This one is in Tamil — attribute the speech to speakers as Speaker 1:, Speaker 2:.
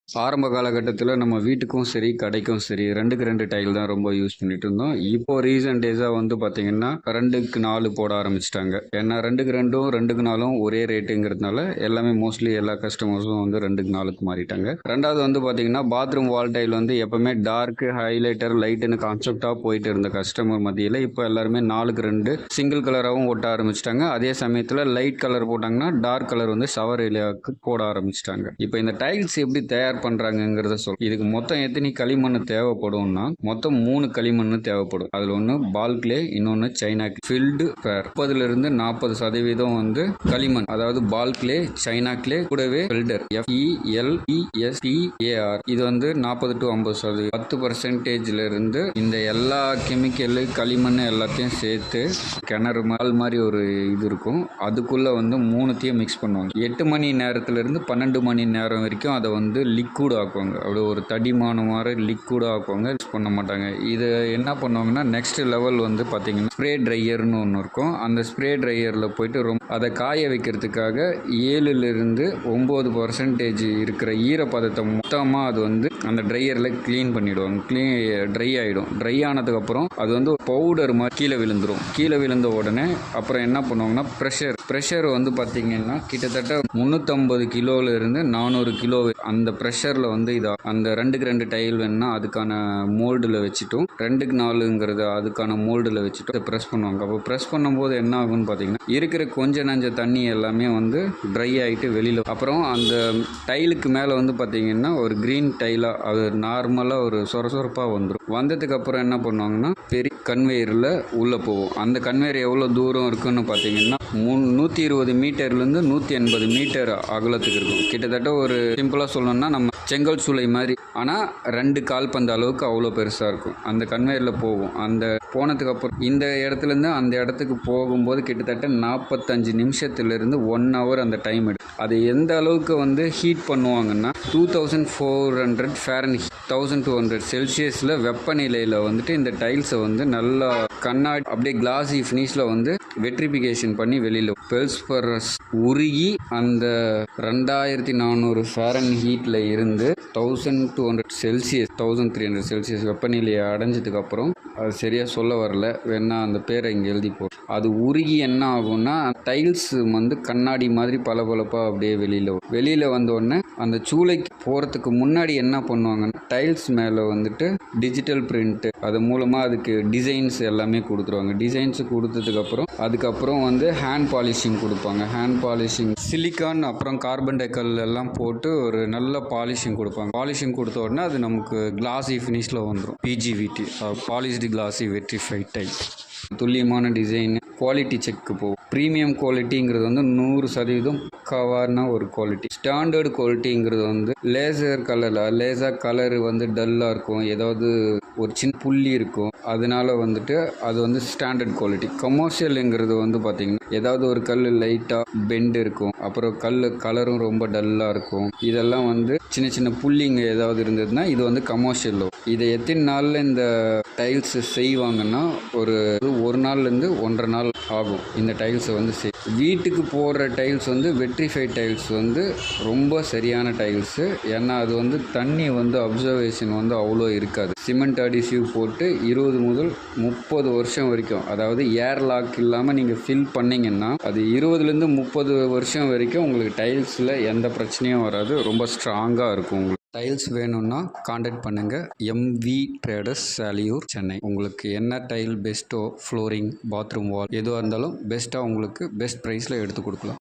Speaker 1: ஆரம்ப காலகட்டத்தில நம்ம வீட்டுக்கும் சரி, கடைக்கும் சரி 2க்கு 2 டைல் தான் ரொம்ப யூஸ் பண்ணிட்டு இருந்தோம். இப்போ ரீசென்ட் டேஸா வந்து பார்த்தீங்கன்னா, 2க்கு 4 போட ஆரம்பிச்சுட்டாங்க. ஏன்னா 2க்கு 2ம் 2க்கு 4ம் ஒரே ரேட்டுங்கிறதுனால எல்லாமே மோஸ்ட்லி எல்லா கஸ்டமர்ஸும் வந்து 2க்கு 4க்கு மாறிட்டாங்க. 2வது வந்து பார்த்தீங்கன்னா, பாத்ரூம் வால் டைல் வந்து எப்பவுமே டார்க், ஹைலைட்டர், லைட்டுன்னு கான்செப்ட்டா போயிட்டு இருந்த கஸ்டமர் மத்தியில இப்போ எல்லாருமே 4க்கு 2 சிங்கிள் கலராவும் ஒட்ட ஆரம்பிச்சுட்டாங்க. அதே சமயத்தில லைட் கலர் போட்டாங்கன்னா, டார்க் கலர் வந்து ஷவர் ஏரியாவுக்கு போட ஆரம்பிச்சுட்டாங்க. இப்போ இந்த டைல்ஸ் எப்படி தயார் பண்றாங்கங்கிறத இதுக்கு மொத்தம் எத்தனை களிமண் தேவைப்படும்னா மொத்தம் 3 களிமண் தேவைப்படும். அதுல ஒன்று பால் கிளே, இன்னொன்று சைனா ஃபில்டு பேர். 30% 40% வந்து களிமண், அதாவது பால் கிளே, சைனா கிளே, கூடவே ஃபில்டர் FELESTAR. இது வந்து 40 to 50%. 10%ல இருந்து இந்த எல்லா கெமிக்கல் களிமண் எல்லாத்தையும் சேர்த்து கிணறு மாதிரி ஒரு இது இருக்கும். அதுக்குள்ள வந்து மூணுத்தையும் மிக்ஸ் பண்ணுவாங்க. 8 மணி நேரத்துல இருந்து 12 மணி நேரம் வரைக்கும் அதை வந்து லிக்விட் ஆக்குவாங்க. அப்படி ஒரு தடிமான மாதிரி லிக்விட் ஆக்குவாங்க. யூஸ் பண்ண மாட்டாங்க. இது என்ன பண்ணுவாங்கன்னா நெக்ஸ்ட் லெவல் வந்து பார்த்தீங்கன்னா ஸ்ப்ரே ட்ரையர்னு ஒன்று இருக்கும். அந்த ஸ்ப்ரே ட்ரையரில் போயிட்டு அதை காய வைக்கிறதுக்காக 7லிருந்து 9% இருக்கிற ஈரப்பதத்தை மொத்தமாக அது வந்து அந்த ட்ரையரில் க்ளீன் பண்ணிவிடுவாங்க. ட்ரை ஆகிடும். ட்ரை ஆனதுக்கப்புறம் அது வந்து பவுடர் மாதிரி கீழே விழுந்துடும். கீழே விழுந்த உடனே அப்புறம் என்ன பண்ணுவாங்கன்னா ப்ரெஷர் வந்து பார்த்தீங்கன்னா கிட்டத்தட்ட 350 கிலோலேருந்து 400 கிலோ அந்த ப்ரெஷரில் வந்து அந்த 2க்கு 2 டைல் வேணும்னா அதுக்கான மோல்டில் வச்சுட்டும் 2க்கு 4ங்கிறது அதுக்கான மோல்டில் வச்சுட்டு ப்ரெஸ் பண்ணுவாங்க. அப்போ ப்ரெஸ் பண்ணும்போது என்ன ஆகும்னு பார்த்தீங்கன்னா இருக்கிற கொஞ்ச நஞ்ச தண்ணி எல்லாமே வந்து ட்ரை ஆகிட்டு வெளியில். அப்புறம் அந்த டைலுக்கு மேலே வந்து பார்த்தீங்கன்னா ஒரு க்ரீன் டைலாக அது நார்மலாக ஒரு சொரசொரப்பாக வந்துடும். வந்ததுக்கு அப்புறம் என்ன பண்ணுவாங்கன்னா பெரிய கன்வேயரில் உள்ளே போகும். அந்த கன்வேயர் எவ்வளோ தூரம் இருக்குன்னு பார்த்தீங்கன்னா 120 மீட்டர்லேருந்து 180 மீட்டர் அகலத்துக்கு இருக்கும். கிட்டத்தட்ட ஒரு சிம்பிளாக சொல்லணும்னா நம்ம செங்கல் சூளை மாதிரி, ஆனால் 2 கால்பந்து அளவுக்கு அவ்வளோ பெருசாக இருக்கும். அந்த கன்வேயரில் போகும். அந்த போனதுக்கு அப்புறம் இந்த இடத்துலேருந்து அந்த இடத்துக்கு போகும்போது கிட்டத்தட்ட 45 நிமிஷத்துலேருந்து 1 hour அந்த டைம் எடுக்கும். அது எந்த அளவுக்கு வந்து ஹீட் பண்ணுவாங்கன்னா 2400 ஃபேரன்ஹீட் 1200 செல்சியஸில் வெப்பநிலையில் வந்துட்டு இந்த டைல்ஸை வந்து நல்லா கண்ணாடி அப்படியே கிளாசி ஃபினிஷில் வந்து வெட்ரிஃபிகேஷன் பண்ணி வெளியில் பெல்ஸ்பரஸ் உருகி அந்த 2400 ஃபேரன்ஹீட்டில் இருந்து 1200 செல்சியஸ் 1300 செல்சியஸ் வெப்பநிலையை அடைஞ்சதுக்கு அப்புறம் அது சரியாக சொல்ல வரல, வேணா அந்த பேரை இங்கே எழுதி போடும். அது உருகி என்ன ஆகும்னா டைல்ஸ் வந்து கண்ணாடி மாதிரி பளபளப்பாக அப்படியே வெளியில் வந்தோடனே அந்த சூளைக்கு போகிறதுக்கு முன்னாடி என்ன பண்ணுவாங்கன்னா டைல்ஸ் மேலே வந்துட்டு டிஜிட்டல் பிரிண்ட்டு அது மூலமாக அதுக்கு டிசைன்ஸ் எல்லாமே கொடுத்துருவாங்க. டிசைன்ஸ் அதுக்கப்புறம் வந்து ஹேண்ட் பாலிஷிங் கொடுப்பாங்க. ஹேண்ட் பாலிஷிங் சிலிக்கான் அப்புறம் கார்பன் டெக்கல் எல்லாம் போட்டு ஒரு நல்ல பாலிஷிங் கொடுப்பாங்க. பாலிஷிங் கொடுத்த உடனே அது நமக்கு கிளாசி ஃபினிஷில் வந்துடும். PGVT polished classy vitrified tile. துல்லியமான டிசைன், குவாலிட்டி செக்கு போகும். ப்ரீமியம் குவாலிட்டிங்கிறது வந்து 100% கவர்னா ஒரு குவாலிட்டி. ஸ்டாண்டர்டு குவாலிட்டிங்கிறது வந்து லேசர் கலர் வந்து டல்லாக இருக்கும், ஏதாவது ஒரு சின்ன புள்ளி இருக்கும், அதனால வந்துட்டு அது வந்து ஸ்டாண்டர்ட் குவாலிட்டி. கமர்ஷியலுங்கிறது வந்து பார்த்திங்கன்னா ஏதாவது ஒரு கல் லைட்டாக பெண்ட் இருக்கும், அப்புறம் கலரும் ரொம்ப டல்லாக இருக்கும். இதெல்லாம் வந்து சின்ன சின்ன புள்ளிங்க ஏதாவது இருந்ததுன்னா இது வந்து கமர்ஷியல். இதை எத்தனை நாளில் இந்த டைல்ஸ் செய்வாங்கன்னா ஒரு நாள்லேருந்து 1.5 நாள் ஆகும் இந்த டைல்ஸை வந்து வீட்டுக்கு போடுற டைல்ஸ் வந்து வெட்ரிஃபைட் டைல்ஸ் வந்து ரொம்ப சரியான டைல்ஸு. ஏன்னா அது வந்து தண்ணி வந்து அப்சர்வேஷன் வந்து அவ்வளோ இருக்காது. சிமெண்ட் அடிசிவ் போட்டு 20 முதல் 30 வருஷம் வரைக்கும், அதாவது ஏர் லாக் இல்லாமல் நீங்கள் ஃபில் பண்ணிங்கன்னா அது 20லேருந்து 30 வருஷம் வரைக்கும் உங்களுக்கு டைல்ஸில் எந்த பிரச்சனையும் வராது. ரொம்ப ஸ்ட்ராங்காக இருக்கும். உங்களுக்கு டைல்ஸ் வேணும்னா காண்டாக்ட் பண்ணுங்கள். MV traders, Saliyur, Chennai. உங்களுக்கு என்ன டைல் பெஸ்ட்டோ, ஃப்ளோரிங், பாத்ரூம் வால் எதுவாக இருந்தாலும் பெஸ்ட்டாக உங்களுக்கு பெஸ்ட் ப்ரைஸில் எடுத்து கொடுக்கலாம்.